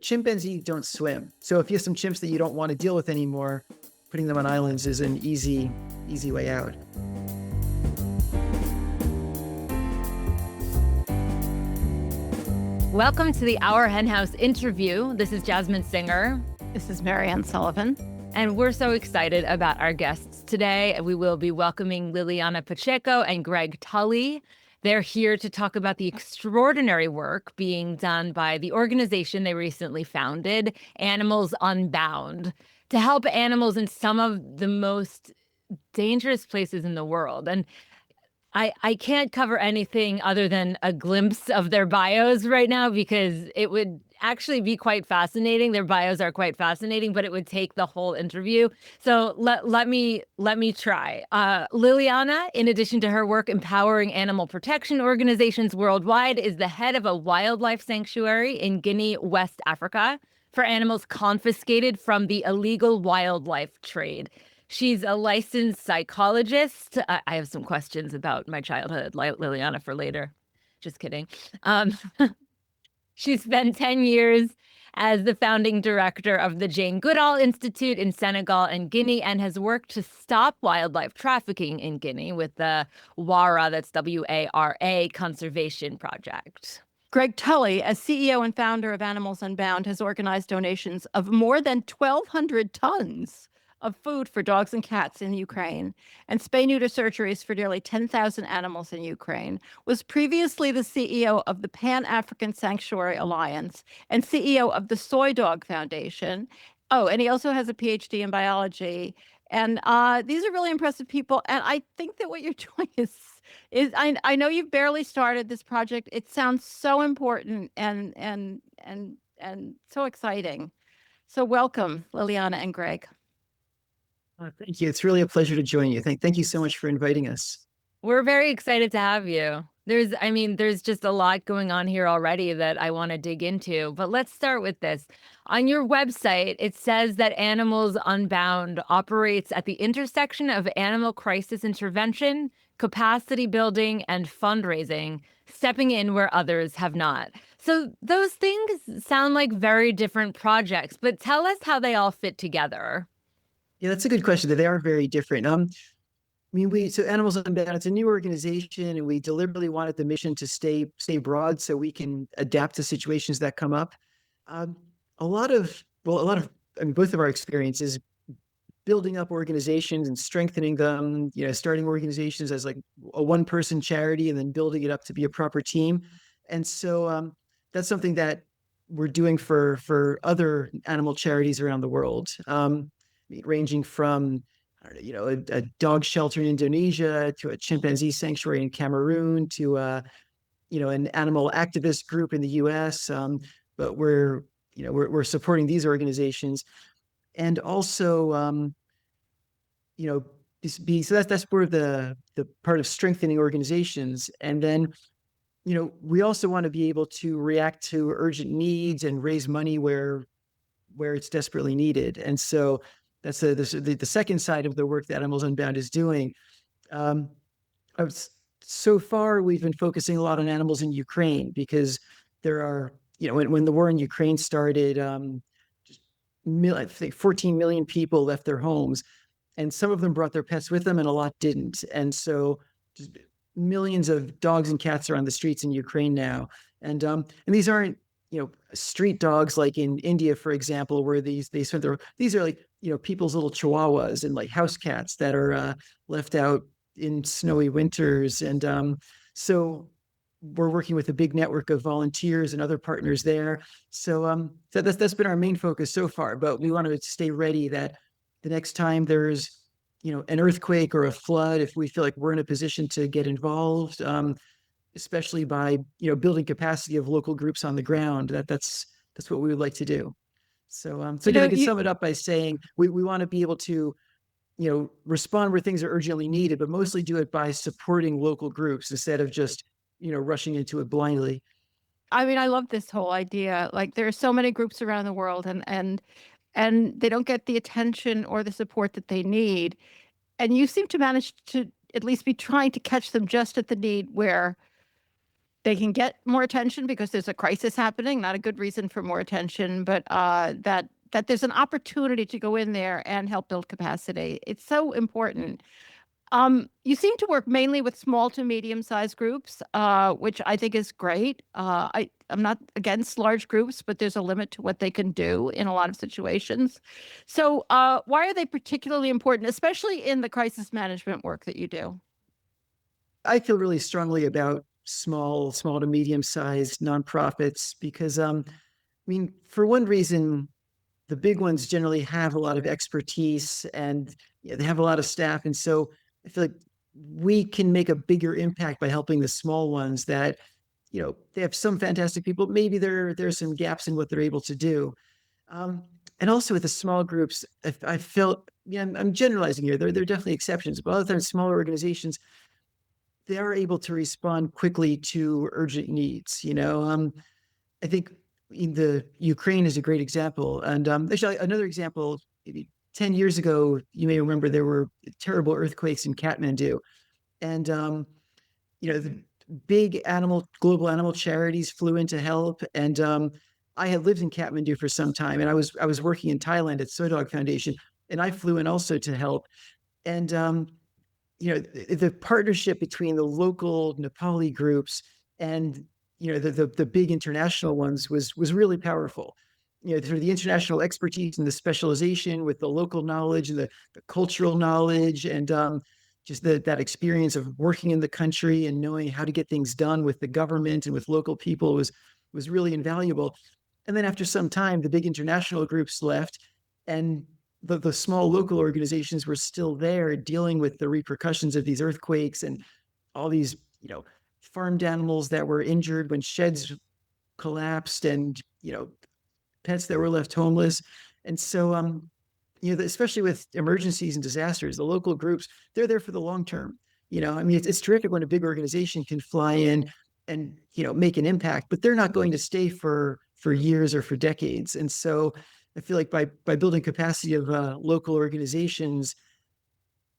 chimpanzees don't swim. So if you have some chimps that you don't want to deal with anymore, putting them on islands is an easy way out. Welcome to the Our Hen House interview. This is Jasmin Singer. This is Mariann Sullivan. And we're so excited about our guests today. We will be welcoming Liliana Pacheco and Gregg Tully. They're here to talk about the extraordinary work being done by the organization they recently founded, Animals Unbound, to help animals in some of the most dangerous places in the world. And I can't cover anything other than a glimpse of their bios right now because it would actually be quite fascinating. Their bios are quite fascinating, but it would take the whole interview. So let me try. Liliana, in addition to her work empowering animal protection organizations worldwide, is the head of a wildlife sanctuary in Guinea, West Africa, for animals confiscated from the illegal wildlife trade. She's a licensed psychologist. I have some questions about my childhood, Liliana, for later. Just kidding. She spent 10 years as the founding director of the Jane Goodall Institute in Senegal and Guinea, and has worked to stop wildlife trafficking in Guinea with the WARA, that's W-A-R-A, Conservation Project. Gregg Tully, as CEO and founder of Animals Unbound, has organized donations of more than 1,200 tons of food for dogs and cats in Ukraine, and spay-neuter surgeries for nearly 10,000 animals in Ukraine, was previously the CEO of the Pan-African Sanctuary Alliance and CEO of the Soy Dog Foundation. Oh, and he also has a PhD in biology. And these are really impressive people. And I think that what you're doing is I know you've barely started this project. It sounds so important and so exciting. So welcome, Liliana and Gregg. Thank you. It's really a pleasure to join you. Thank you so much for inviting us. We're very excited to have you. There's just a lot going on here already that I want to dig into, but let's start with this. On your website, it says that Animals Unbound operates at the intersection of animal crisis intervention, capacity building, and fundraising, stepping in where others have not. So those things sound like very different projects, but tell us how they all fit together. Yeah, that's a good question. They are very different. So Animals Unbound, it's a new organization, and we deliberately wanted the mission to stay broad so we can adapt to situations that come up. Both of our experiences building up organizations and strengthening them, starting organizations as like a one-person charity and then building it up to be a proper team. And so that's something that we're doing for other animal charities around the world. Ranging from a dog shelter in Indonesia to a chimpanzee sanctuary in Cameroon to an animal activist group in the U.S. But we're supporting these organizations, and also so that's part of the part of strengthening organizations, and then we also want to be able to react to urgent needs and raise money where it's desperately needed, and so. That's the second side of the work that Animals Unbound is doing. So far, we've been focusing a lot on animals in Ukraine because there are, when the war in Ukraine started, I think 14 million people left their homes, and some of them brought their pets with them, and a lot didn't. And so, just millions of dogs and cats are on the streets in Ukraine now, and these aren't street dogs like in India, for example, where these are like people's little chihuahuas and like house cats that are left out in snowy winters. And so we're working with a big network of volunteers and other partners there. So that's been our main focus so far. But we want to stay ready that the next time there's an earthquake or a flood, if we feel like we're in a position to get involved. Especially by building capacity of local groups on the ground. That's what we would like to do. So I can sum it up by saying we want to be able to respond where things are urgently needed, but mostly do it by supporting local groups instead of just rushing into it blindly. I mean, I love this whole idea. Like, there are so many groups around the world, and they don't get the attention or the support that they need. And you seem to manage to at least be trying to catch them just at the need where they can get more attention because there's a crisis happening, not a good reason for more attention, but that there's an opportunity to go in there and help build capacity. It's so important. You seem to work mainly with small to medium-sized groups, which I think is great. I'm not against large groups, but there's a limit to what they can do in a lot of situations. So why are they particularly important, especially in the crisis management work that you do? I feel really strongly about small to medium sized nonprofits because I mean, for one reason, the big ones generally have a lot of expertise and they have a lot of staff. And so I feel like we can make a bigger impact by helping the small ones that, they have some fantastic people. Maybe there's some gaps in what they're able to do. Um, and also with the small groups, I felt, yeah, I'm generalizing here. There are definitely exceptions, but other than smaller organizations, they are able to respond quickly to urgent needs. I think in the Ukraine is a great example. And actually, another example, maybe 10 years ago, you may remember there were terrible earthquakes in Kathmandu. And, the big global animal charities flew in to help. And I had lived in Kathmandu for some time, and I was working in Thailand at Soy Dog Foundation, and I flew in also to help. And the partnership between the local Nepali groups and the big international ones was really powerful. Through the international expertise and the specialization with the local knowledge and the cultural knowledge and just that experience of working in the country and knowing how to get things done with the government and with local people was really invaluable. And then after some time, the big international groups left, and the small local organizations were still there dealing with the repercussions of these earthquakes and all these, farmed animals that were injured when sheds collapsed and, pets that were left homeless. And so, especially with emergencies and disasters, the local groups, they're there for the long term. I mean, it's terrific when a big organization can fly in and, make an impact, but they're not going to stay for years or for decades. And so I feel like by building capacity of local organizations,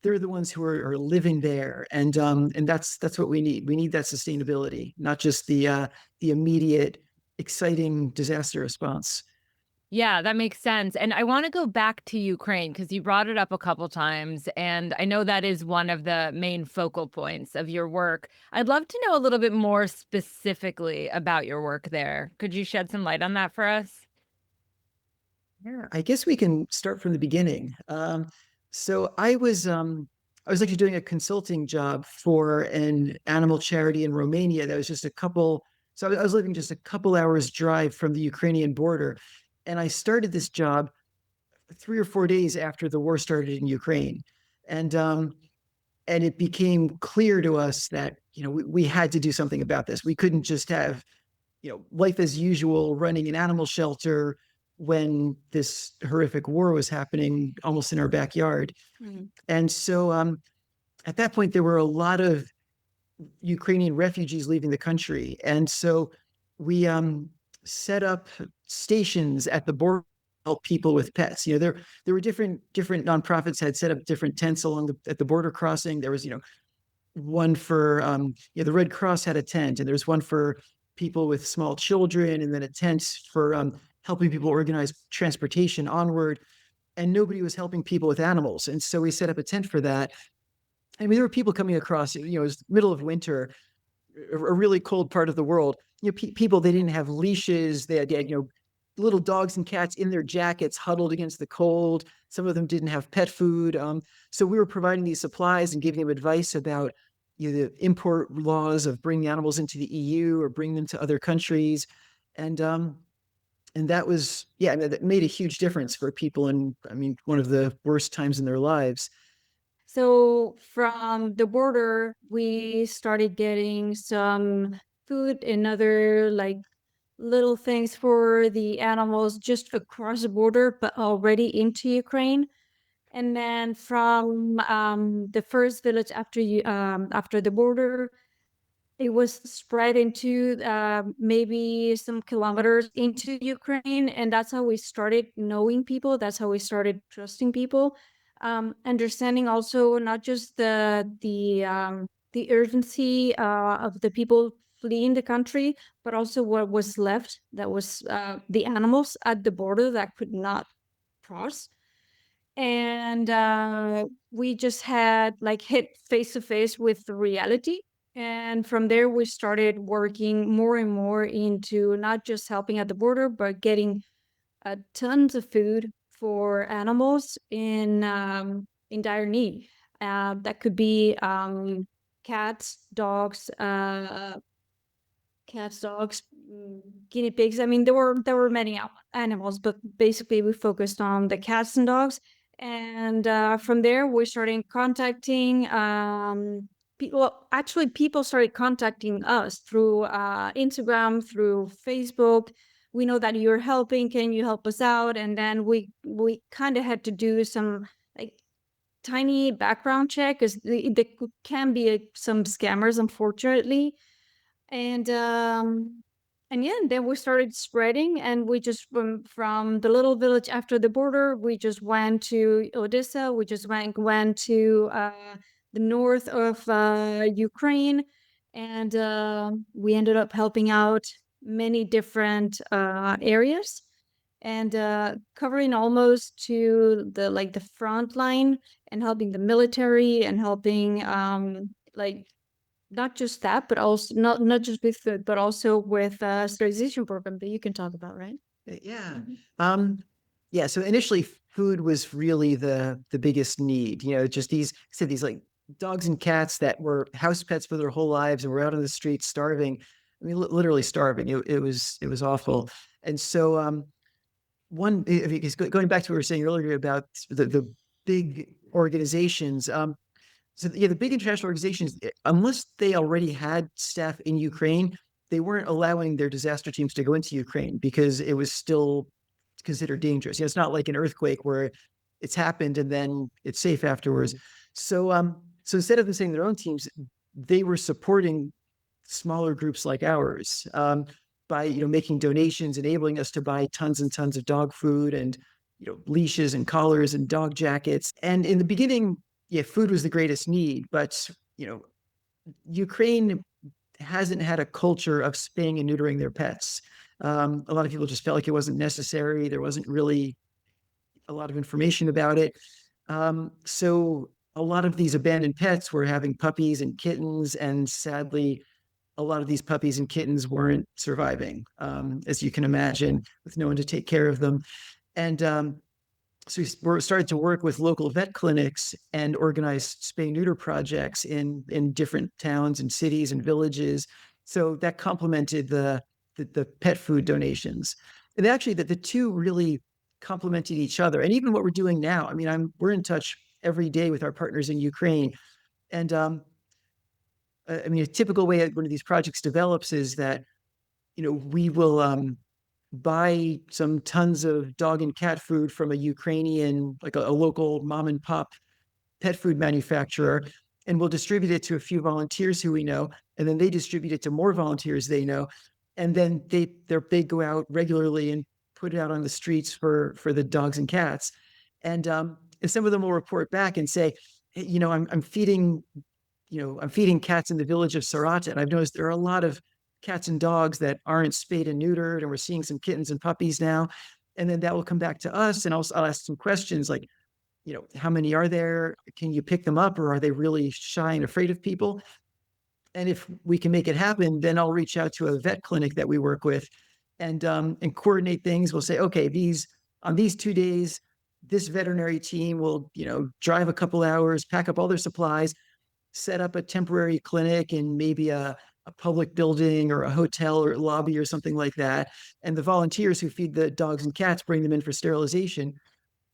they're the ones who are living there, and that's what we need. We need that sustainability, not just the immediate, exciting disaster response. Yeah, that makes sense. And I want to go back to Ukraine because you brought it up a couple times. And I know that is one of the main focal points of your work. I'd love to know a little bit more specifically about your work there. Could you shed some light on that for us? Yeah, I guess we can start from the beginning. So I was actually doing a consulting job for an animal charity in Romania that was just a couple. So I was living just a couple hours drive from the Ukrainian border, and I started this job 3 or 4 days after the war started in Ukraine, and and it became clear to us that we had to do something about this. We couldn't just have life as usual running an animal shelter when this horrific war was happening almost in our backyard. Mm. And so at that point, there were a lot of Ukrainian refugees leaving the country. And so we set up stations at the border to help people with pets. There were different nonprofits had set up different tents at the border crossing. There was one for the Red Cross had a tent, and there's one for people with small children, and then a tent for helping people organize transportation onward. And nobody was helping people with animals, and so we set up a tent for that. I mean, there were people coming across. It was middle of winter, a really cold part of the world. People, they didn't have leashes. They had little dogs and cats in their jackets, huddled against the cold. Some of them didn't have pet food. So we were providing these supplies and giving them advice about the import laws of bringing animals into the EU or bring them to other countries. And that was, yeah, that made a huge difference for people in, I mean, one of the worst times in their lives. So from the border, we started getting some food and other like little things for the animals just across the border, but already into Ukraine. And then from the first village after the border, it was spread into maybe some kilometers into Ukraine, and that's how we started knowing people. That's how we started trusting people, understanding also not just the urgency of the people fleeing the country, but also what was left, that was the animals at the border that could not cross. And we just had like hit face to face with the reality. And from there, we started working more and more into not just helping at the border, but getting tons of food for animals in dire need. That could be cats, dogs, guinea pigs. I mean, there were many animals, but basically we focused on the cats and dogs. And from there, we started contacting people. Well, actually, people started contacting us through Instagram, through Facebook. We know that you're helping. Can you help us out? And then we kind of had to do some like tiny background check, because there can be some scammers, unfortunately. And yeah, then we started spreading, and we just from the little village after the border, we just went to Odessa. We just went to the north of Ukraine, and we ended up helping out many different areas, and covering almost to the front line, and helping the military, and helping like not just that, but also not just with food, but also with sterilization program that you can talk about, right? Yeah. Yeah. So initially food was really the biggest need, just these like dogs and cats that were house pets for their whole lives and were out on the streets starving. I mean, literally starving. It was awful. And so, going back to what we were saying earlier about the big organizations, so yeah, the big international organizations, unless they already had staff in Ukraine, they weren't allowing their disaster teams to go into Ukraine because it was still considered dangerous. It's not like an earthquake where it's happened and then it's safe afterwards. So instead of them sending their own teams, they were supporting smaller groups like ours, by making donations, enabling us to buy tons and tons of dog food and leashes and collars and dog jackets. And in the beginning, yeah, food was the greatest need, but Ukraine hasn't had a culture of spaying and neutering their pets. A lot of people just felt like it wasn't necessary. There wasn't really a lot of information about it. So a lot of these abandoned pets were having puppies and kittens, and sadly, a lot of these puppies and kittens weren't surviving, as you can imagine, with no one to take care of them. And so we started to work with local vet clinics and organize spay neuter projects in different towns and cities and villages. So that complemented the pet food donations. And actually the two really complemented each other. And even what we're doing now, I mean, we're in touch every day with our partners in Ukraine. And I mean, a typical way one of these projects develops is that, we will buy some tons of dog and cat food from a Ukrainian, like a local mom and pop pet food manufacturer, and we'll distribute it to a few volunteers who we know, and then they distribute it to more volunteers they know, and then they go out regularly and put it out on the streets for the dogs and cats, and some of them will report back and say, hey, I'm feeding cats in the village of Sarata, and I've noticed there are a lot of cats and dogs that aren't spayed and neutered, and we're seeing some kittens and puppies now. And then that will come back to us, and I'll ask some questions like, how many are there? Can you pick them up, or are they really shy and afraid of people? And if we can make it happen, then I'll reach out to a vet clinic that we work with, and coordinate things. We'll say, okay, on these 2 days, this veterinary team will, drive a couple hours, pack up all their supplies, set up a temporary clinic in maybe a public building or a hotel or lobby or something like that. And the volunteers who feed the dogs and cats bring them in for sterilization.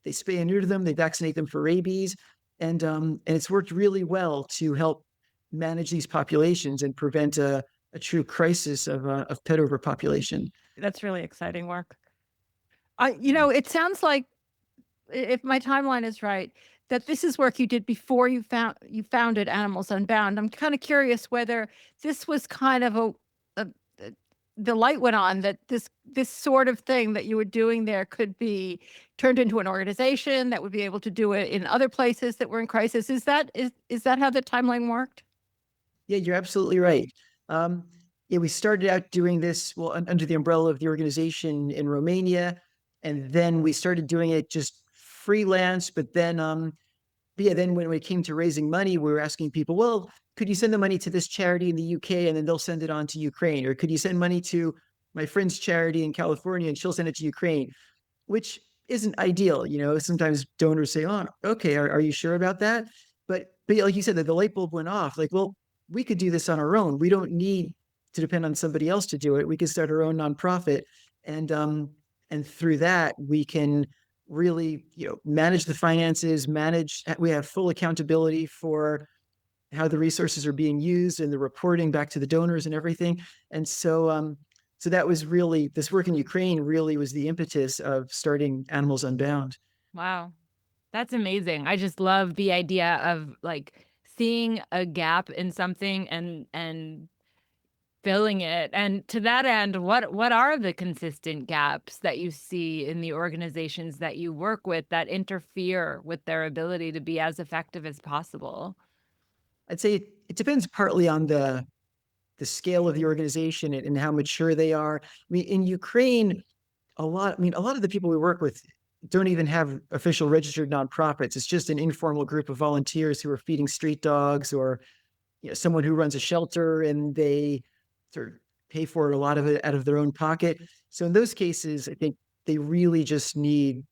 They spay and neuter them, they vaccinate them for rabies. And it's worked really well to help manage these populations and prevent a true crisis of pet overpopulation. That's really exciting work. It sounds like, if my timeline is right, that this is work you did before you founded Animals Unbound. I'm kind of curious whether this was kind of the light went on that this sort of thing that you were doing there could be turned into an organization that would be able to do it in other places that were in crisis. Is that how the timeline worked? Yeah, you're absolutely right. Yeah, we started out doing this under the umbrella of the organization in Romania, and then we started doing it just freelance. But yeah, then when it came to raising money, we were asking people, well, could you send the money to this charity in the UK and then they'll send it on to Ukraine? Or could you send money to my friend's charity in California and she'll send it to Ukraine? Which isn't ideal. Sometimes donors say, oh, okay, are you sure about that? But like you said, that the light bulb went off. Like, well, we could do this on our own. We don't need to depend on somebody else to do it. We could start our own nonprofit, and through that we can really manage the finances, we have full accountability for how the resources are being used and the reporting back to the donors and everything. And so that was really, this work in Ukraine really was the impetus of starting Animals Unbound. Wow. That's amazing. I just love the idea of like seeing a gap in something and filling it. And to that end, what are the consistent gaps that you see in the organizations that you work with that interfere with their ability to be as effective as possible? I'd say it depends partly on the scale of the organization and how mature they are. I mean, in Ukraine, a lot of the people we work with don't even have official registered nonprofits. It's just an informal group of volunteers who are feeding street dogs, or someone who runs a shelter and they sort of pay for a lot of it out of their own pocket. So in those cases, I think they really just need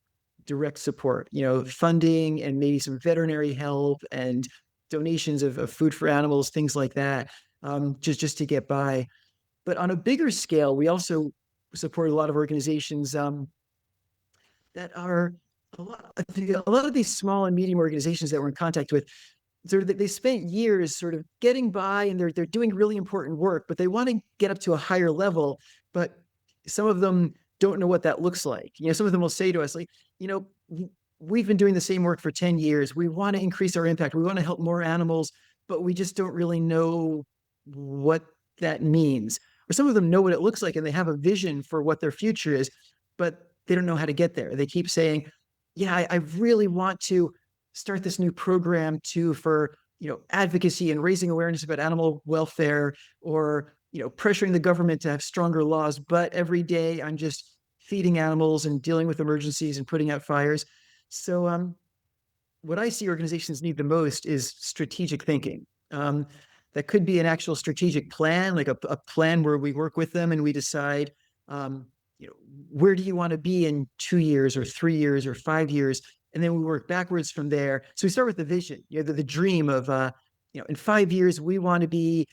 direct support, funding and maybe some veterinary help and donations of food for animals, things like that, just to get by. But on a bigger scale, we also support a lot of organizations that are a lot of these small and medium organizations that we're in contact with. Sort of, they spent years sort of getting by, and they're doing really important work, but they want to get up to a higher level. But some of them don't know what that looks like. Some of them will say to us, like, we've been doing the same work for 10 years. We want to increase our impact. We want to help more animals, but we just don't really know what that means. Or some of them know what it looks like and they have a vision for what their future is, but they don't know how to get there. They keep saying, yeah, I really want to start this new program for advocacy and raising awareness about animal welfare, or pressuring the government to have stronger laws, but every day I'm just feeding animals and dealing with emergencies and putting out fires. So what I see organizations need the most is strategic thinking. That could be an actual strategic plan, like a plan where we work with them and we decide, where do you want to be in 2 years or 3 years or 5 years? And then we work backwards from there. So we start with the vision, the dream of, in 5 years, we want to be,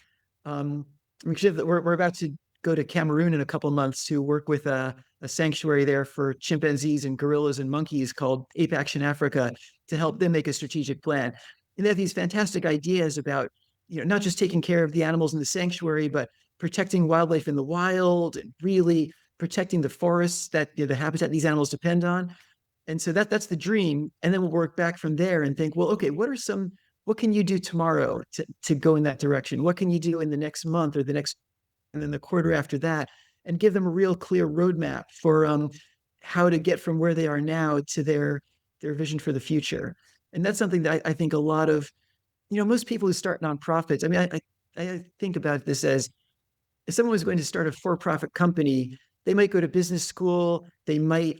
we're about to go to Cameroon in a couple of months to work with a sanctuary there for chimpanzees and gorillas and monkeys called Ape Action Africa, to help them make a strategic plan. And they have these fantastic ideas about, not just taking care of the animals in the sanctuary, but protecting wildlife in the wild and really protecting the forests that the habitat these animals depend on. And so that's the dream. And then we'll work back from there and think, well, okay, what can you do tomorrow to go in that direction? What can you do in the next month or and then the quarter after that? And give them a real clear roadmap for how to get from where they are now to their vision for the future. And that's something that I think a lot of, most people who start nonprofits, I mean, I think about this as, if someone was going to start a for-profit company, they might go to business school, they might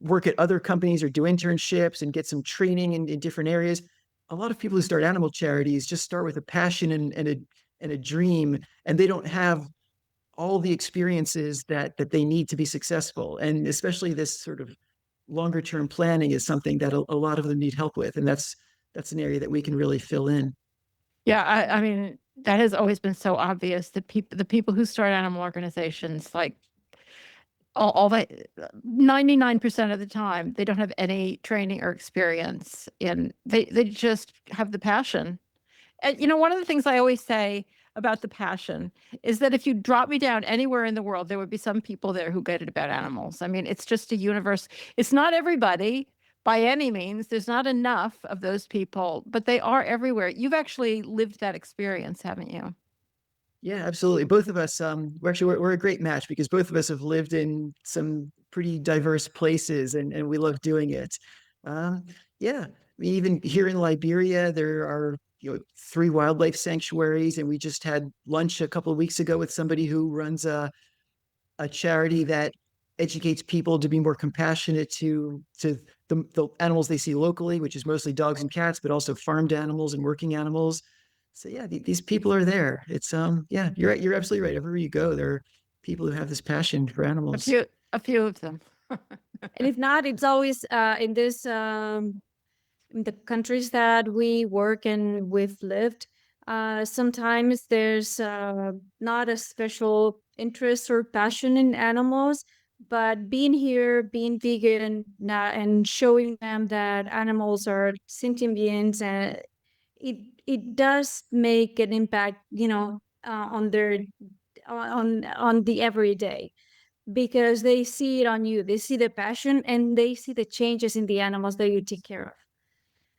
work at other companies or do internships and get some training in different areas. A lot of people who start animal charities just start with a passion and a dream, and they don't have all the experiences that they need to be successful. And especially this sort of longer term planning is something that a lot of them need help with. And that's an area that we can really fill in. Yeah, I mean, that has always been so obvious that the people who start animal organizations, like all that, 99% of the time, they don't have any training or experience, and they just have the passion. And one of the things I always say about the passion is that if you drop me down anywhere in the world, there would be some people there who get it about animals. I mean, it's just a universe. It's not everybody by any means. There's not enough of those people, but they are everywhere. You've actually lived that experience, haven't you? Yeah, absolutely. Both of us, we're a great match because both of us have lived in some pretty diverse places, and we love doing it. Yeah, I mean, even here in Liberia, there are 3 wildlife sanctuaries, and we just had lunch a couple of weeks ago with somebody who runs a charity that educates people to be more compassionate to the animals they see locally, which is mostly dogs and cats, but also farmed animals and working animals. So yeah, these people are there. It's yeah, you're absolutely right. Everywhere you go, there are people who have this passion for A animals. few of them. And if not, it's always in this in the countries that we work and we've lived. Sometimes there's not a special interest or passion in animals, but being here, being vegan, and showing them that animals are sentient beings, and it does make an impact, on their on the everyday, because they see it on you. They see the passion and they see the changes in the animals that you take care of.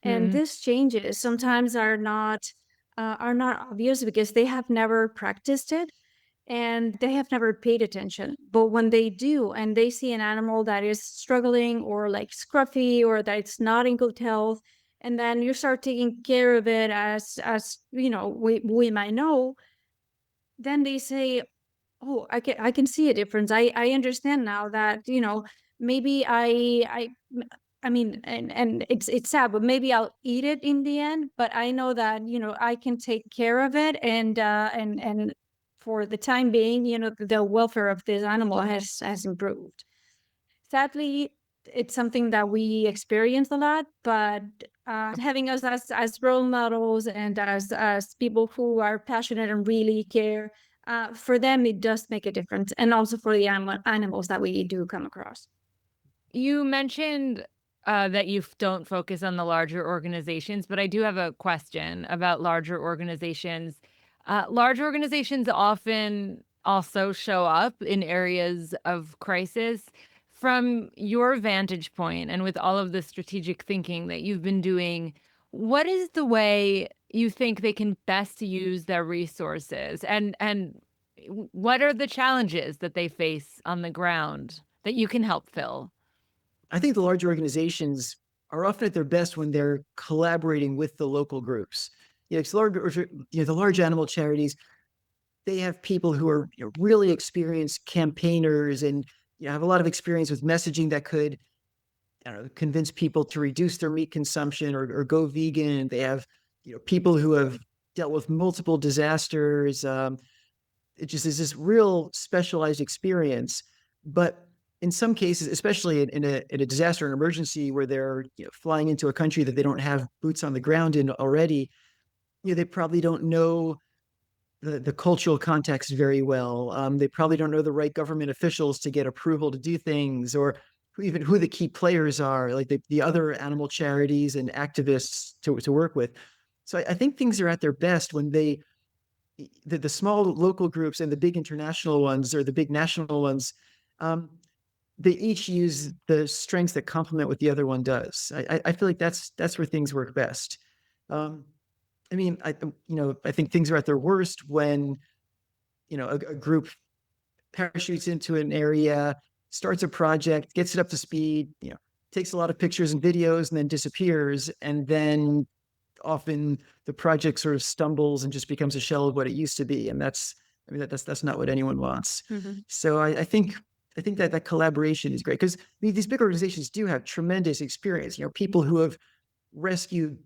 And these changes sometimes are not obvious because they have never practiced it and they have never paid attention. But when they do, and they see an animal that is struggling or like scruffy or that it's not in good health, and then you start taking care of it as we might know, then they say, oh, I can see a difference. I understand now that, maybe I mean, and it's sad, but maybe I'll eat it in the end, but I know that, I can take care of it, and for the time being, the welfare of this animal has improved. Sadly, it's something that we experience a lot, but having us as role models and as people who are passionate and really care, for them, it does make a difference. And also for the animals that we do come across. You mentioned that you don't focus on the larger organizations, but I do have a question about larger organizations. Large organizations often also show up in areas of crisis. From your vantage point and with all of the strategic thinking that you've been doing, what is the way you think they can best use their resources? And what are the challenges that they face on the ground that you can help fill? I think the large organizations are often at their best when they're collaborating with the local groups. It's the large animal charities, they have people who are really experienced campaigners and have a lot of experience with messaging that could, I don't know, convince people to reduce their meat consumption or go vegan. They have people who have dealt with multiple disasters. It just is this real specialized experience. But in some cases, especially in a disaster and emergency where they're flying into a country that they don't have boots on the ground in already, they probably don't know the cultural context very well. They probably don't know the right government officials to get approval to do things, or even who the key players are, like the other animal charities and activists to work with. So I think things are at their best when the small local groups and the big international ones or the big national ones, they each use the strengths that complement what the other one does. I feel like that's where things work best. I mean, I think things are at their worst when, a group parachutes into an area, starts a project, gets it up to speed, takes a lot of pictures and videos and then disappears. And then often the project sort of stumbles and just becomes a shell of what it used to be. And that's not what anyone wants. Mm-hmm. So I think that collaboration is great because these big organizations do have tremendous experience, people who have rescued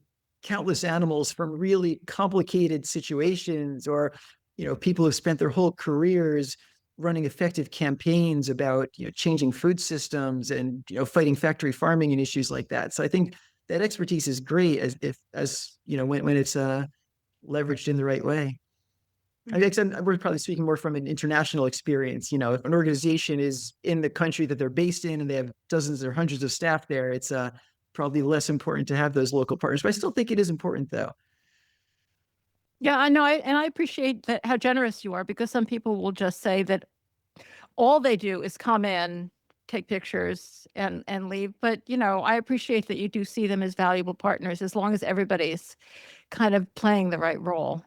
countless animals from really complicated situations, or people who've spent their whole careers running effective campaigns about changing food systems and fighting factory farming and issues like that. So I think that expertise is great as when it's leveraged in the right way. I guess we're probably speaking more from an international experience. If an organization is in the country that they're based in and they have dozens or hundreds of staff there, it's probably less important to have those local partners. But I still think it is important, though. Yeah, I know. And I appreciate that how generous you are, because some people will just say that all they do is come in, take pictures and leave. But, I appreciate that you do see them as valuable partners as long as everybody's kind of playing the right role.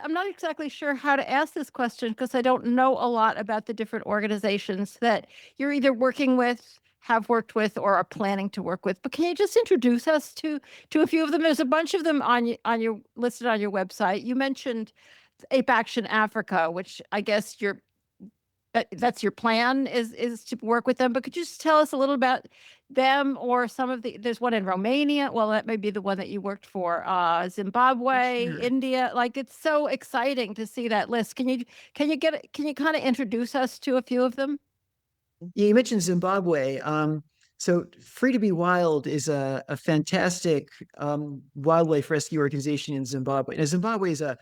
I'm not exactly sure how to ask this question because I don't know a lot about the different organizations that you're either working with, have worked with or are planning to work with. But can you just introduce us to a few of them? There's a bunch of them on your listed on your website. You mentioned Ape Action Africa, which I guess that's your plan is to work with them. But could you just tell us a little about them or some of there's one in Romania. Well, that may be the one that you worked for, Zimbabwe, Sure. India. Like, it's so exciting to see that list. Can you kind of introduce us to a few of them? Yeah, you mentioned Zimbabwe. So Free to Be Wild is a fantastic wildlife rescue organization in Zimbabwe. Now, Zimbabwe is a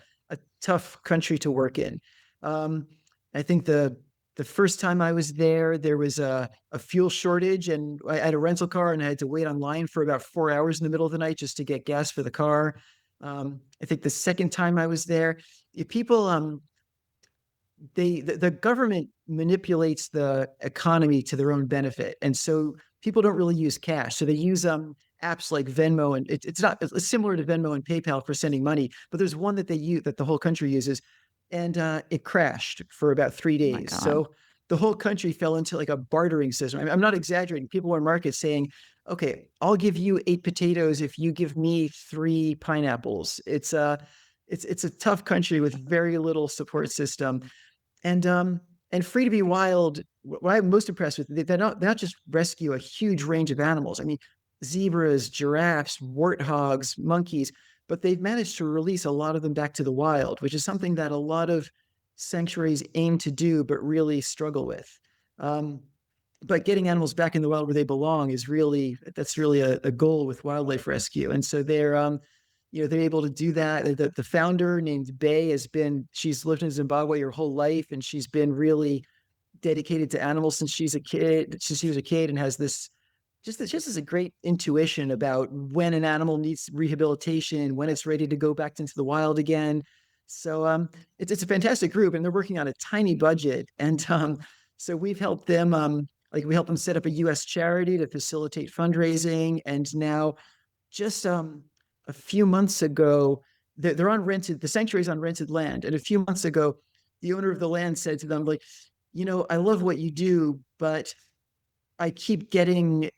tough country to work in. I think the first time I was there was a fuel shortage, and I had a rental car, and I had to wait online for about 4 hours in the middle of the night just to get gas for the car. I think the second time I was there, people the government manipulates the economy to their own benefit, and so people don't really use cash. So they use apps like Venmo, and it's similar to Venmo and PayPal for sending money. But there's one that they use that the whole country uses, and it crashed for about 3 days. God. So the whole country fell into like a bartering system. I'm not exaggerating. People were in markets saying, "Okay, I'll give you 8 potatoes if you give me 3 pineapples." It's a tough country with very little support system. And Free to Be Wild, what I'm most impressed with, they not just rescue a huge range of animals. I mean, zebras, giraffes, warthogs, monkeys, but they've managed to release a lot of them back to the wild, which is something that a lot of sanctuaries aim to do, but really struggle with. But getting animals back in the wild where they belong is that's really a goal with wildlife rescue. And so they're able to do that. The founder, named Bay, she's lived in Zimbabwe her whole life, and she's been really dedicated to animals since she was a kid, and has this a great intuition about when an animal needs rehabilitation, when it's ready to go back into the wild again. So it's a fantastic group, and they're working on a tiny budget. And so we've helped them, we helped them set up a US charity to facilitate fundraising. And now just a few months ago, the sanctuary's on rented land. And a few months ago, the owner of the land said to them, like, I love what you do, but I keep getting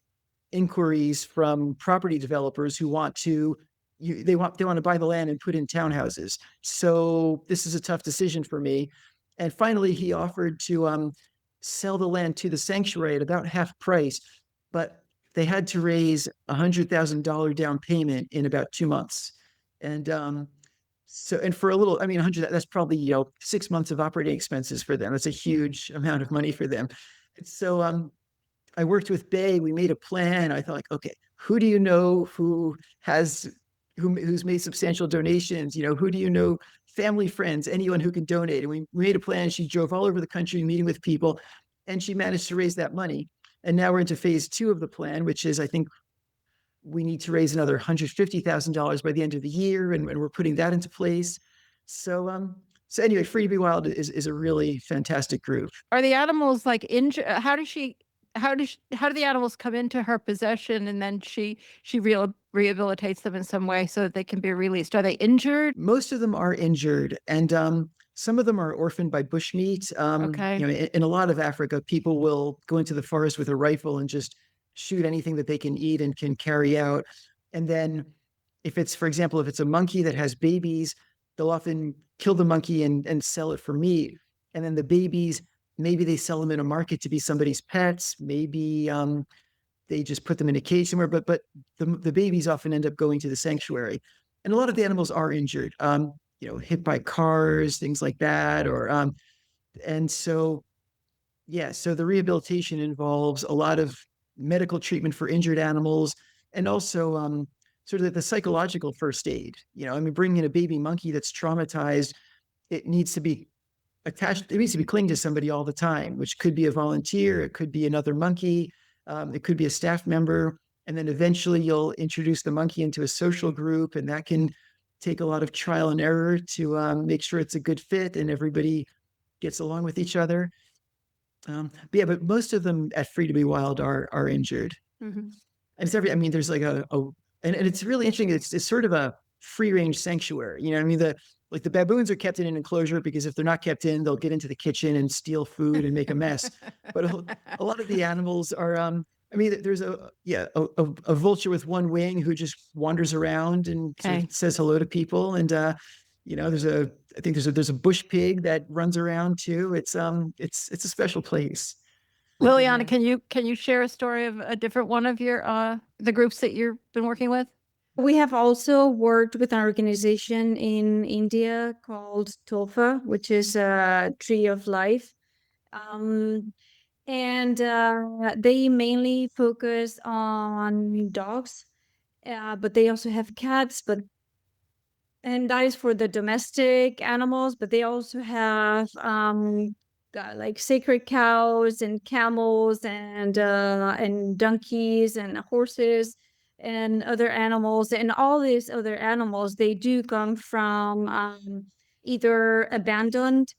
inquiries from property developers who want to buy the land and put in townhouses. So this is a tough decision for me. And finally, he offered to sell the land to the sanctuary at about half price, but they had to raise $100,000 down payment in about 2 months. And for a little, 100, that's probably, 6 months of operating expenses for them. That's a huge amount of money for them. So I worked with Bay. We made a plan. I thought, like, okay, who do you know who's made substantial donations? Who do you know, family, friends, anyone who can donate? And we made a plan. She drove all over the country meeting with people, and she managed to raise that money. And now we're into phase 2 of the plan, which is, I think we need to raise another $150,000 by the end of the year, and we're putting that into place. So anyway, Free to Be Wild is a really fantastic group. Are the animals like injured? How do the animals come into her possession, and then she rehabilitates them in some way so that they can be released? Are they injured? Most of them are injured, and some of them are orphaned by bushmeat. Okay. In a lot of Africa, people will go into the forest with a rifle and just shoot anything that they can eat and can carry out. And then for example, if it's a monkey that has babies, they'll often kill the monkey and sell it for meat. And then the babies, maybe they sell them in a market to be somebody's pets. Maybe they just put them in a cage somewhere, but the babies often end up going to the sanctuary. And a lot of the animals are injured, hit by cars, things like that. And so, yeah, so the rehabilitation involves a lot of medical treatment for injured animals, and also sort of the psychological first aid. Bringing in a baby monkey that's traumatized, it needs to be clinging to somebody all the time, which could be a volunteer, it could be another monkey, it could be a staff member. And then eventually you'll introduce the monkey into a social group, and that can take a lot of trial and error to make sure it's a good fit and everybody gets along with each other. But most of them at Free to Be Wild are injured. Mm-hmm. And there's like and it's really interesting. It's sort of a free range sanctuary. The baboons are kept in an enclosure because if they're not kept in, they'll get into the kitchen and steal food and make a mess. But a lot of the animals are I mean, there's a vulture with one wing who just wanders around and sort of says hello to people. And I think there's a bush pig that runs around too. It's a special place. Liliana, can you share a story of a different one of your the groups that you've been working with? We have also worked with an organization in India called Tulfa, which is a tree of life. And they mainly focus on dogs, but they also have cats, and that is for the domestic animals, but they also have like sacred cows and camels and donkeys and horses and other animals. And all these other animals, they do come from either abandoned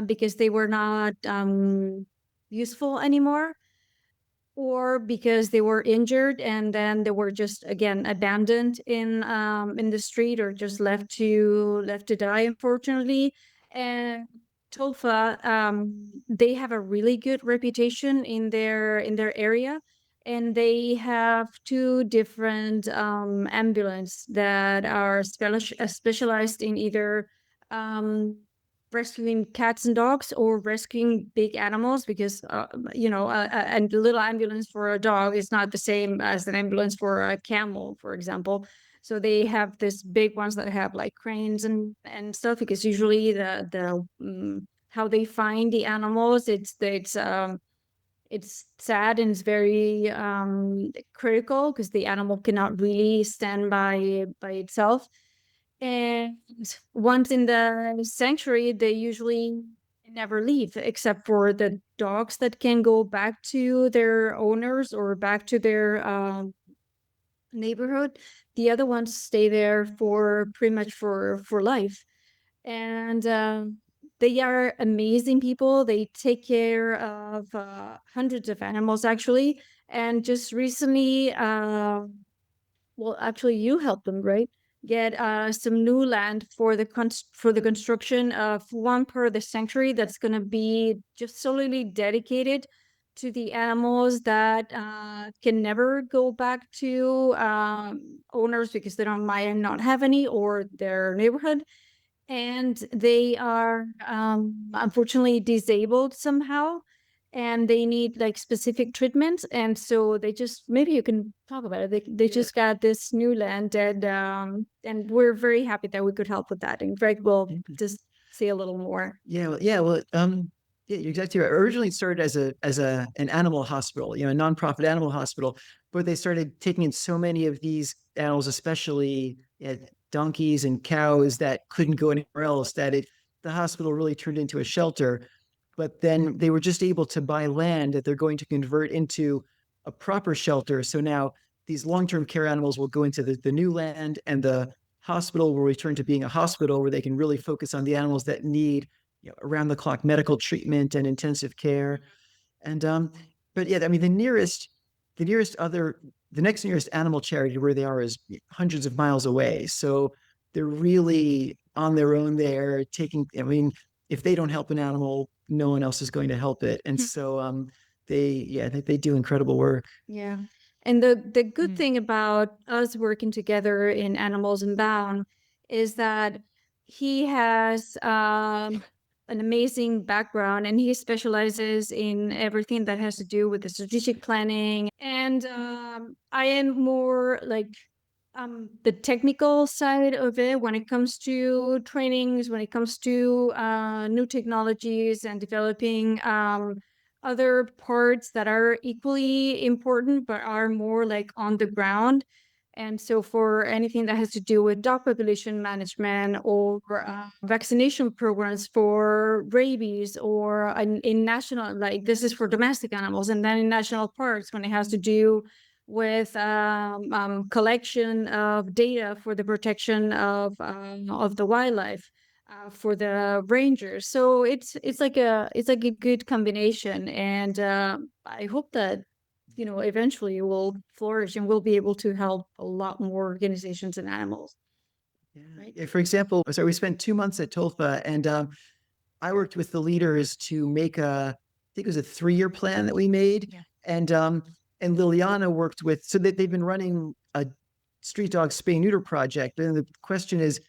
because they were not useful anymore, or because they were injured and then they were just again abandoned in the street, or just left to die, unfortunately. And Tulfa, they have a really good reputation in their area, and they have two different ambulance that are specialized in either rescuing cats and dogs or rescuing big animals, because and the little ambulance for a dog is not the same as an ambulance for a camel, for example. So they have this big ones that have like cranes and stuff, because usually the how they find the animals, it's sad and it's very critical, because the animal cannot really stand by itself. And once in the sanctuary, they usually never leave, except for the dogs that can go back to their owners or back to their neighborhood. The other ones stay there for pretty much for life. And they are amazing people. They take care of hundreds of animals, actually. And just recently, well, actually, you helped them, right? Get some new land for the construction of one part of the sanctuary that's going to be just solely dedicated to the animals that can never go back to owners, because they might not have any, or their neighborhood, and they are unfortunately disabled somehow, and they need like specific treatments. And so they just, maybe you can talk about it, they just got this new land, and we're very happy that we could help with that, and Gregg will just say a little more. Well, yeah, you're exactly right. Originally, it started as an animal hospital, a nonprofit animal hospital, but they started taking in so many of these animals, especially donkeys and cows, that couldn't go anywhere else, that the hospital really turned into a shelter. But then they were just able to buy land that they're going to convert into a proper shelter. So now these long-term care animals will go into the new land, and the hospital will return to being a hospital where they can really focus on the animals that need around the clock medical treatment and intensive care. And but yeah, I mean, the next nearest animal charity where they are is hundreds of miles away. So they're really on their own there, I mean, if they don't help an animal, no one else is going to help it. And so they do incredible work. Yeah. And the good thing about us working together in Animals Unbound is that he has an amazing background, and he specializes in everything that has to do with the strategic planning. And I am more like the technical side of it when it comes to trainings, when it comes to new technologies and developing other parts that are equally important but are more like on the ground. And so for anything that has to do with dog population management, or vaccination programs for rabies, or in national, like this is for domestic animals, and then in national parks when it has to do with collection of data for the protection of the wildlife, for the rangers. So it's like a good combination, and I hope that eventually it will flourish and we'll be able to help a lot more organizations and animals. Right? For example, so we spent 2 months at Tulfa, and I worked with the leaders to make I think it was a 3-year plan that we made. And And Liliana worked with, so that they've been running a street dog spay neuter project. And the question is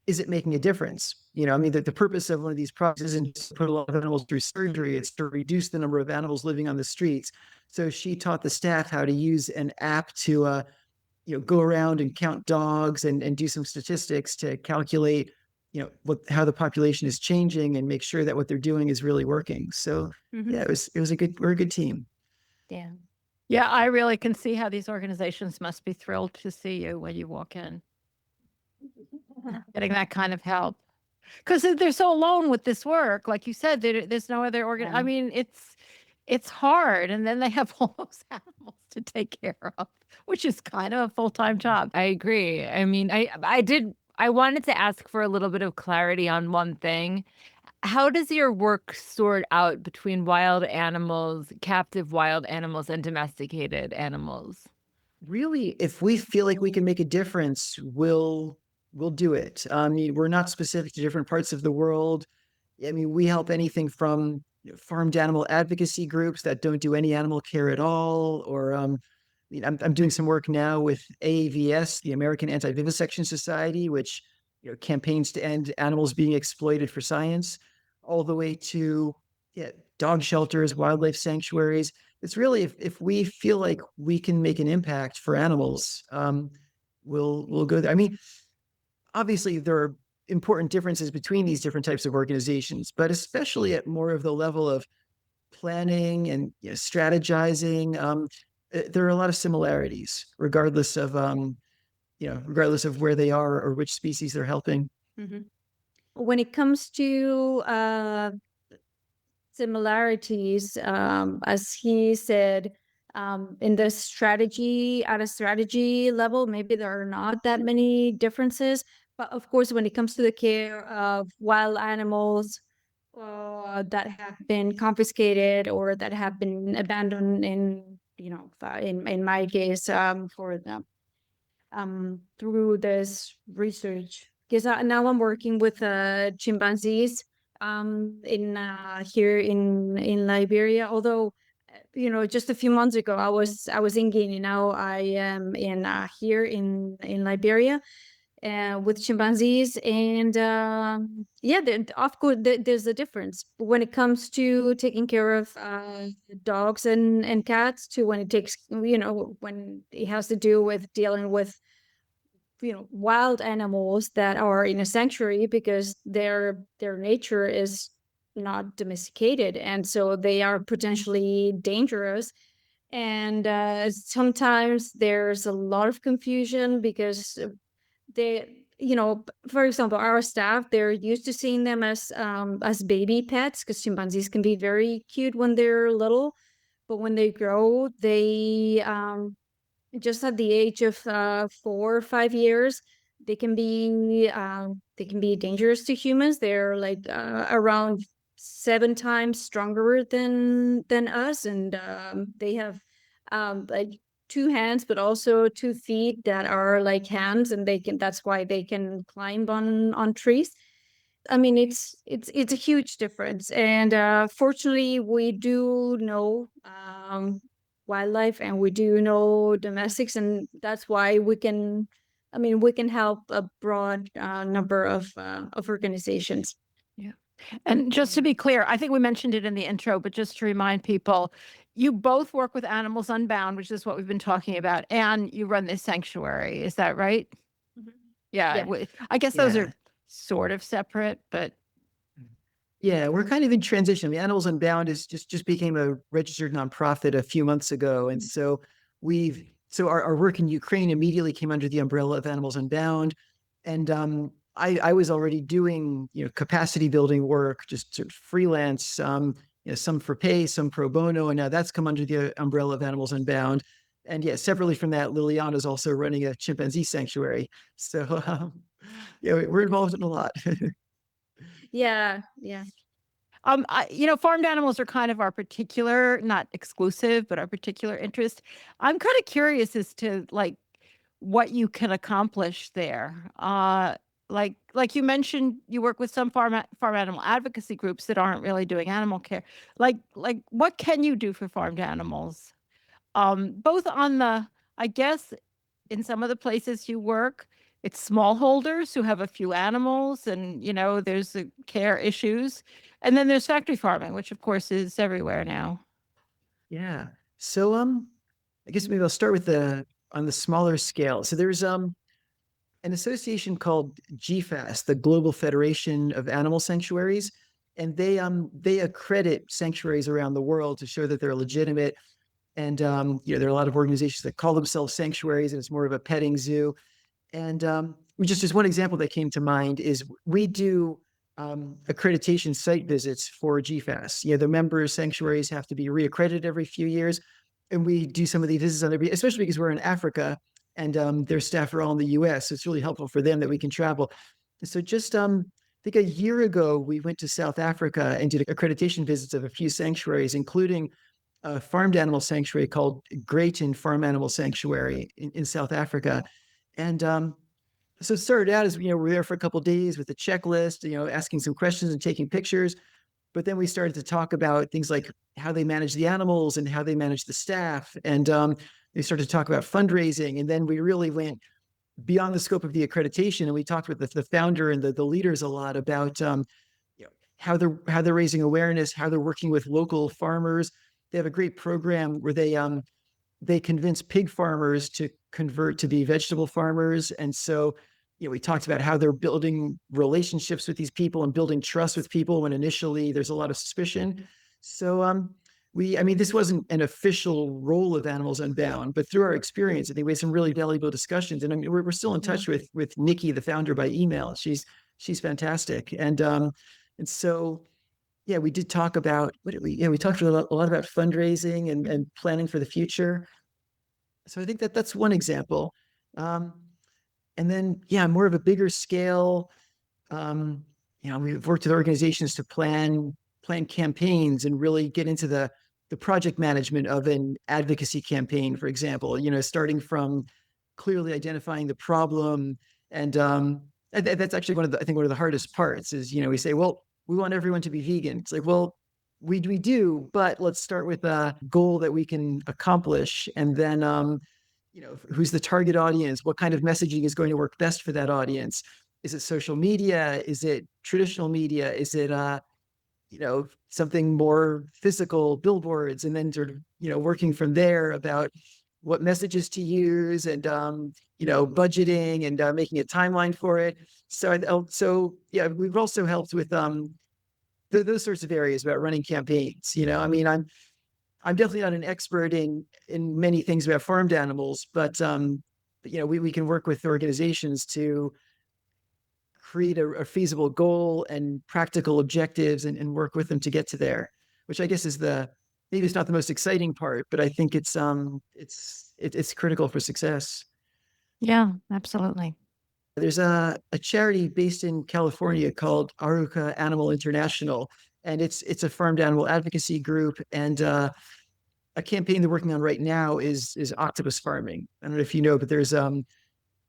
it making a difference? I mean, the purpose of one of these projects isn't to put a lot of animals through surgery, it's to reduce the number of animals living on the streets. So she taught the staff how to use an app to go around and count dogs and do some statistics to calculate how the population is changing and make sure that what they're doing is really working. So yeah, we're a good team. Yeah. Yeah, I really can see how these organizations must be thrilled to see you when you walk in, getting that kind of help. Because they're so alone with this work. Like you said, there's no other organ. I mean, it's hard. And then they have all those animals to take care of, which is kind of a full-time job. I agree. I mean, I wanted to ask for a little bit of clarity on one thing. How does your work sort out between wild animals, captive wild animals, and domesticated animals? Really, if we feel like we can make a difference, we'll do it. I mean, we're not specific to different parts of the world. I mean, we help anything from farmed animal advocacy groups that don't do any animal care at all, or I'm doing some work now with AAVS, the American Anti-Vivisection Society, which campaigns to end animals being exploited for science, all the way to dog shelters, wildlife sanctuaries. It's really if we feel like we can make an impact for animals, we'll go there. I mean, obviously there are important differences between these different types of organizations, but especially at more of the level of planning and strategizing, there are a lot of similarities, regardless of where they are or which species they're helping. When it comes to similarities, as he said, in the strategy, at a strategy level, maybe there are not that many differences. But of course, when it comes to the care of wild animals that have been confiscated or that have been abandoned in my case, for them, through this research, because now I'm working with chimpanzees in here in Liberia. Although just a few months ago I was in Guinea. Now I am in here in Liberia with chimpanzees, and of course there's a difference when it comes to taking care of dogs and cats, to when it takes when it has to do with dealing with wild animals that are in a sanctuary, because their nature is not domesticated, and so they are potentially dangerous. And sometimes there's a lot of confusion, because they for example, our staff, they're used to seeing them as baby pets, because chimpanzees can be very cute when they're little, but when they grow, they just at the age of 4 or 5 years, they can be dangerous to humans. They're like around 7 times stronger than us, and they have like 2 hands, but also 2 feet that are like hands, and that's why they can climb on trees. I mean, it's a huge difference, and fortunately, we do know wildlife, and we do know domestics, and that's why we can. I mean, we can help a broad number of organizations. Yeah. And just to be clear, I think we mentioned it in the intro, but just to remind people, you both work with Animals Unbound, which is what we've been talking about, and you run this sanctuary. Is that right? Yeah. I guess those are sort of separate, but yeah, we're kind of in transition. The Animals Unbound is just became a registered nonprofit a few months ago, and so our work in Ukraine immediately came under the umbrella of Animals Unbound, and I was already doing capacity building work, just sort of freelance, some for pay, some pro bono, and now that's come under the umbrella of Animals Unbound. And separately from that, Liliana is also running a chimpanzee sanctuary. So we're involved in a lot. Yeah. farmed animals are kind of our particular, not exclusive, but our particular interest. I'm kind of curious as to like what you can accomplish there. Like you mentioned, you work with some farm animal advocacy groups that aren't really doing animal care. Like what can you do for farmed animals? both on the, I guess, in some of the places you work, it's smallholders who have a few animals and, there's care issues. And then there's factory farming, which of course is everywhere now. Yeah. So I guess maybe I'll start with on the smaller scale. So there's an association called GFAS, the Global Federation of Animal Sanctuaries, and they accredit sanctuaries around the world to show that they're legitimate. And there are a lot of organizations that call themselves sanctuaries, and it's more of a petting zoo. And just one example that came to mind is we do accreditation site visits for GFAS. The member sanctuaries have to be reaccredited every few years, and we do some of these visits on their, especially because we're in Africa and their staff are all in the U.S. So it's really helpful for them that we can travel. So just I think a year ago we went to South Africa and did accreditation visits of a few sanctuaries, including a farmed animal sanctuary called Greyton Farm Animal Sanctuary in South Africa. And so it started out as, we're there for a couple of days with a checklist, asking some questions and taking pictures. But then we started to talk about things like how they manage the animals and how they manage the staff. And they started to talk about fundraising. And then we really went beyond the scope of the accreditation. And we talked with the founder and the leaders a lot about how they're raising awareness, how they're working with local farmers. They have a great program where they convince pig farmers to convert to be vegetable farmers. And so, we talked about how they're building relationships with these people and building trust with people when initially there's a lot of suspicion. So this wasn't an official role of Animals Unbound, but through our experience, I think we had some really valuable discussions. And we're still in touch with Nikki, the founder, by email. She's fantastic. And so, yeah, we did talk about we talked a lot about fundraising and planning for the future. So I think that's one example. And then, more of a bigger scale. We've worked with organizations to plan campaigns and really get into the project management of an advocacy campaign, for example. Starting from clearly identifying the problem, and that's actually one of the hardest parts. Is we say, well, we want everyone to be vegan. It's like, well, we do, but let's start with a goal that we can accomplish, and then who's the target audience? What kind of messaging is going to work best for that audience? Is it social media? Is it traditional media? Is it something more physical, billboards? And then sort of working from there about what messages to use, and budgeting, and making a timeline for it. So we've also helped with those sorts of areas about running campaigns. I'm definitely not an expert in many things about farmed animals, but we can work with organizations to create a feasible goal and practical objectives, and work with them to get to there, which I guess is maybe it's not the most exciting part, but I think it's critical for success. Yeah, absolutely. There's a charity based in California called Aruka Animal International, and it's a farmed animal advocacy group. And a campaign they're working on right now is octopus farming. I don't know if you know, but there's a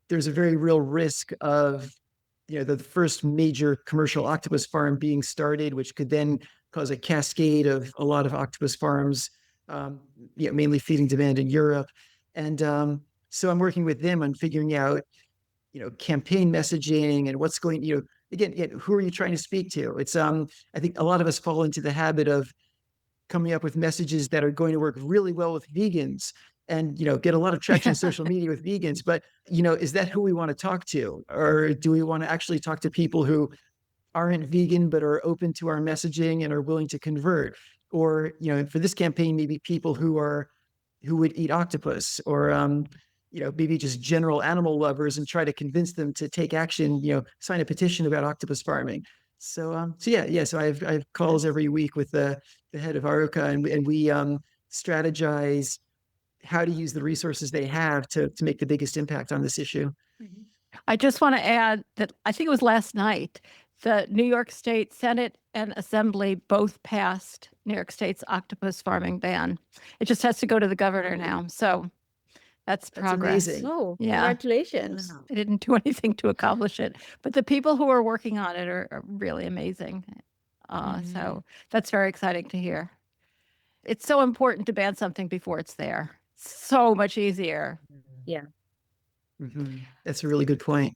very real risk of the first major commercial octopus farm being started, which could then cause a cascade of a lot of octopus farms, mainly feeding demand in Europe. And so I'm working with them on figuring out campaign messaging and what's going, again, who are you trying to speak to? It's I think a lot of us fall into the habit of coming up with messages that are going to work really well with vegans and get a lot of traction on social media with vegans. But is that who we want to talk to, or do we want to actually talk to people who aren't vegan but are open to our messaging and are willing to convert? Or for this campaign, maybe people who would eat octopus, or maybe just general animal lovers, and try to convince them to take action, sign a petition about octopus farming. So I have calls every week with the head of Aruka, and we strategize how to use the resources they have to make the biggest impact on this issue. I just want to add that I think it was last night, the New York State Senate and Assembly both passed New York State's octopus farming ban. It just has to go to the governor now. So that's progress. Amazing. Oh, Yeah. congratulations. They didn't do anything to accomplish it, but the people who are working on it are really amazing. So that's very exciting to hear. It's so important to ban something before it's there. so much easier. Yeah. That's a really good point.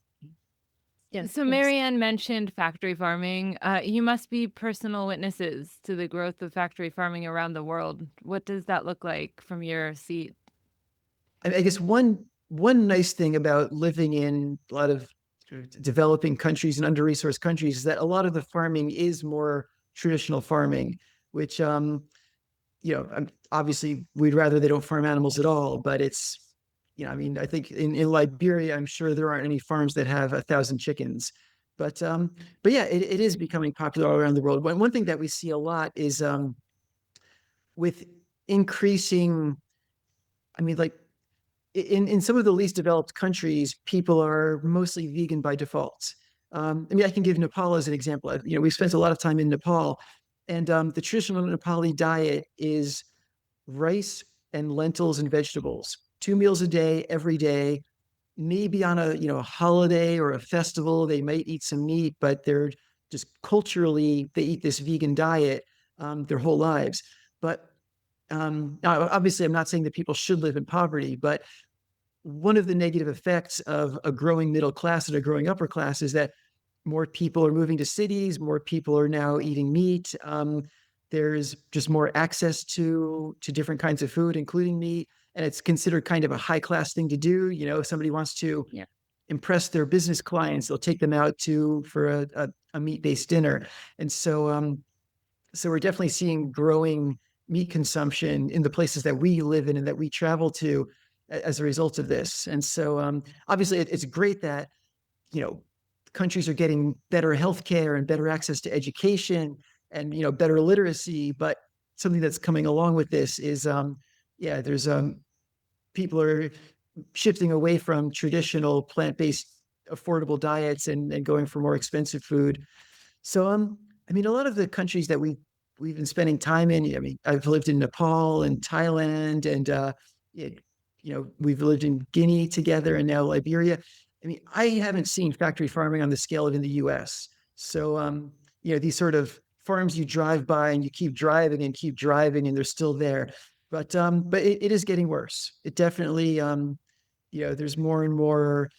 Yes. So Mariann mentioned factory farming. You must be personal witnesses to the growth of factory farming around the world. What does that look like from your seat? I guess one nice thing about living in a lot of developing countries and under-resourced countries is that a lot of the farming is more traditional farming, which obviously we'd rather they don't farm animals at all, but it's I mean, I think in Liberia, I'm sure there aren't any farms that have 1,000 chickens. But yeah, it is becoming popular all around the world. One thing that we see a lot is with increasing, I mean, like in some of the least developed countries, people are mostly vegan by default. I mean, I can give Nepal as an example. We spent a lot of time in Nepal, and the traditional Nepali diet is rice and lentils and vegetables, 2 meals a day, every day. Maybe on a holiday or a festival, they might eat some meat, but they're just culturally they eat this vegan diet their whole lives. But now, obviously, I'm not saying that people should live in poverty, but one of the negative effects of a growing middle class and a growing upper class is that more people are moving to cities, more people are now eating meat. There's just more access to different kinds of food, including meat, and it's considered kind of a high class thing to do. If somebody wants to impress their business clients, they'll take them out for a meat-based dinner. And so we're definitely seeing growing meat consumption in the places that we live in and that we travel to as a result of this. And so obviously it's great that, countries are getting better healthcare and better access to education and, better literacy. But something that's coming along with this is, there's people are shifting away from traditional plant-based affordable diets and going for more expensive food. So, I mean, a lot of the countries that we've been spending time in. I mean, I've lived in Nepal and Thailand, and we've lived in Guinea together, and now Liberia. I mean, I haven't seen factory farming on the scale of in the U.S. So, these sort of farms you drive by and you keep driving and they're still there. But it is getting worse. It definitely, there's more and more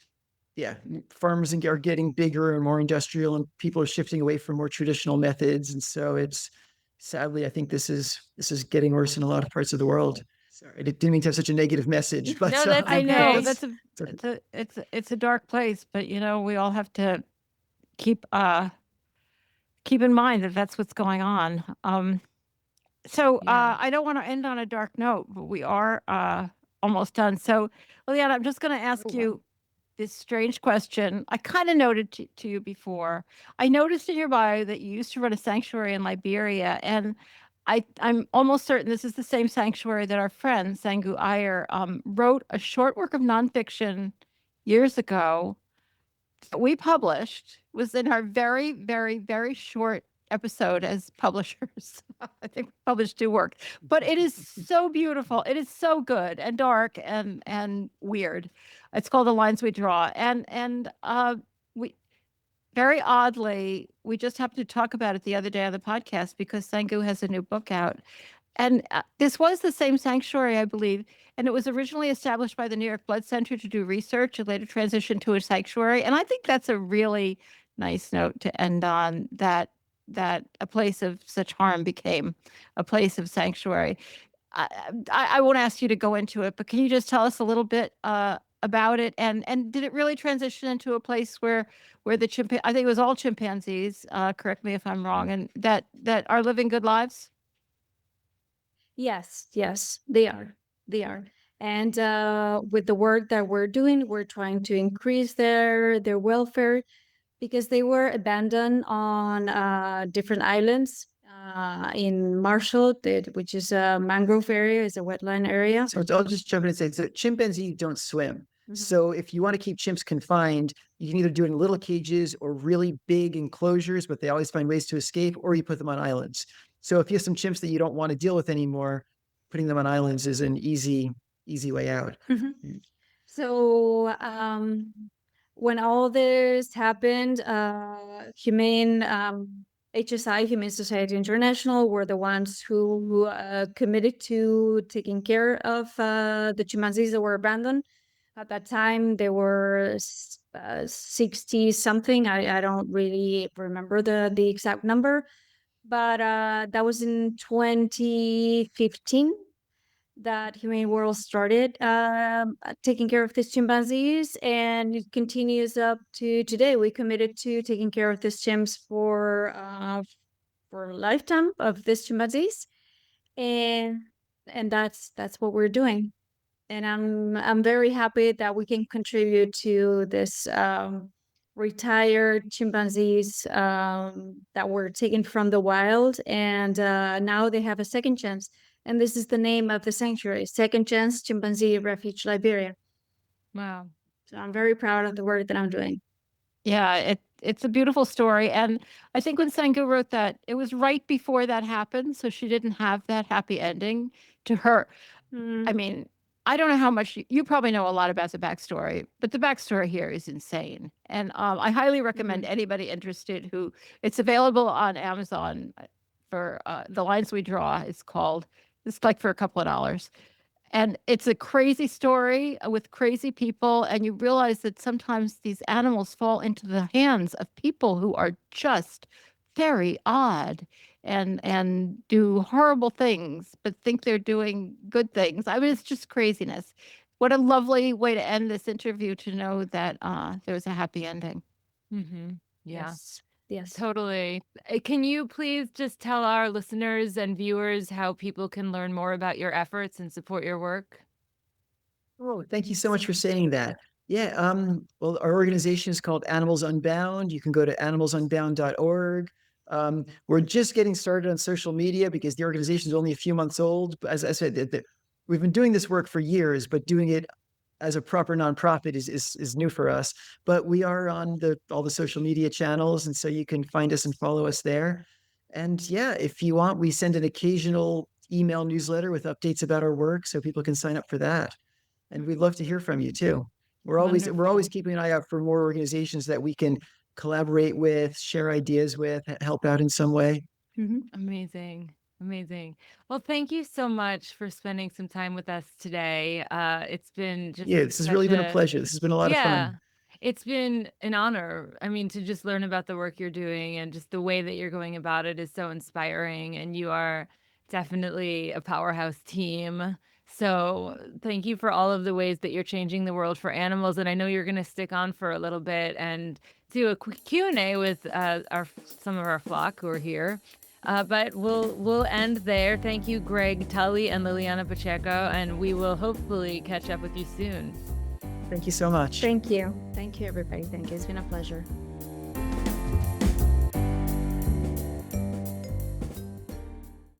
farms are getting bigger and more industrial, and people are shifting away from more traditional methods. And so it's sadly, I think this is getting worse in a lot of parts of the world. Sorry, I didn't mean to have such a negative message, but No, that's I know okay. it's a dark place, but we all have to keep in mind that that's what's going on. So I don't want to end on a dark note, but we are almost done. So, Liliana, I'm just going to ask you this strange question. I kind of noted to you before. I noticed in your bio that you used to run a sanctuary in Liberia, and I'm almost certain this is the same sanctuary that our friend Sangu Iyer wrote a short work of nonfiction years ago that we published. It was in our very, very, very short episode as publishers. I think we published 2 works, but it is so beautiful. It is so good and dark and weird. It's called The Lines We Draw, and we very oddly we just happened to talk about it the other day on the podcast because Sangu has a new book out. And this was the same sanctuary, I believe, and it was originally established by the New York Blood Center to do research and later transitioned to a sanctuary. And I think that's a really nice note to end on, that a place of such harm became a place of sanctuary. I won't ask you to go into it, but can you just tell us a little bit about it? And did it really transition into a place where the I think it was all chimpanzees, correct me if I'm wrong, and that are living good lives? Yes, they are. They are. And with the work that we're doing, we're trying to increase their welfare because they were abandoned on different islands in Marshall, which is a mangrove area, is a wetland area. So I'll just jump in and say, so chimpanzees don't swim. So if you want to keep chimps confined, you can either do it in little cages or really big enclosures, but they always find ways to escape, or you put them on islands. So if you have some chimps that you don't want to deal with anymore, putting them on islands is an easy way out. So when all this happened, humane HSI, Humane Society International, were the ones who committed to taking care of the chimpanzees that were abandoned. At that time, they were 60 something. I don't really remember the exact number, but that was in 2015 that Humane World started taking care of these chimpanzees, and it continues up to today. We committed to taking care of these chimps for a lifetime of these chimpanzees, and that's what we're doing. And I'm very happy that we can contribute to this retired chimpanzees that were taken from the wild, and now they have a second chance. And this is the name of the sanctuary, Second Chance Chimpanzee Refuge Liberia. Wow. So I'm very proud of the work that I'm doing. Yeah, it's a beautiful story. And I think when Sangu wrote that, it was right before that happened. So she didn't have that happy ending to her. I mean, I don't know how much you probably know a lot about the backstory, but the backstory here is insane. And I highly recommend anybody interested who it's available on Amazon for The Lines We Draw. It's like for a couple of dollars. And it's a crazy story with crazy people. And you realize that sometimes these animals fall into the hands of people who are just very odd and do horrible things, but think they're doing good things. I mean, it's just craziness. What a lovely way to end this interview, to know that there's a happy ending. Mm-hmm. Yeah. Yes. Totally. Can you please just tell our listeners and viewers how people can learn more about your efforts and support your work? Oh, thank you so much for saying that. Yeah, well, our organization is called Animals Unbound. You can go to animalsunbound.org. We're just getting started on social media because the organization is only a few months old. But as I said, we've been doing this work for years, but doing it as a proper nonprofit is new for us. But we are on all the social media channels, and so you can find us and follow us there. And yeah, if you want, we send an occasional email newsletter with updates about our work, so people can sign up for that. And we'd love to hear from you too. We're always Wonderful. keeping an eye out for more organizations that we can collaborate with, share ideas with, help out in some way. Amazing. Amazing. Well, thank you so much for spending some time with us today. It's been just Yeah, this has really been a pleasure. This has been a lot of yeah, fun. it's been an honor. I mean, to just learn about the work you're doing and just the way that you're going about it is so inspiring. And you are definitely a powerhouse team. So thank you for all of the ways that you're changing the world for animals. And I know you're going to stick on for a little bit and do a quick Q&A with some of our flock who are here. But we'll end there. Thank you, Gregg, Tully, and Liliana Pacheco, and we will hopefully catch up with you soon. Thank you so much. Thank you. Thank you, everybody. Thank you. It's been a pleasure.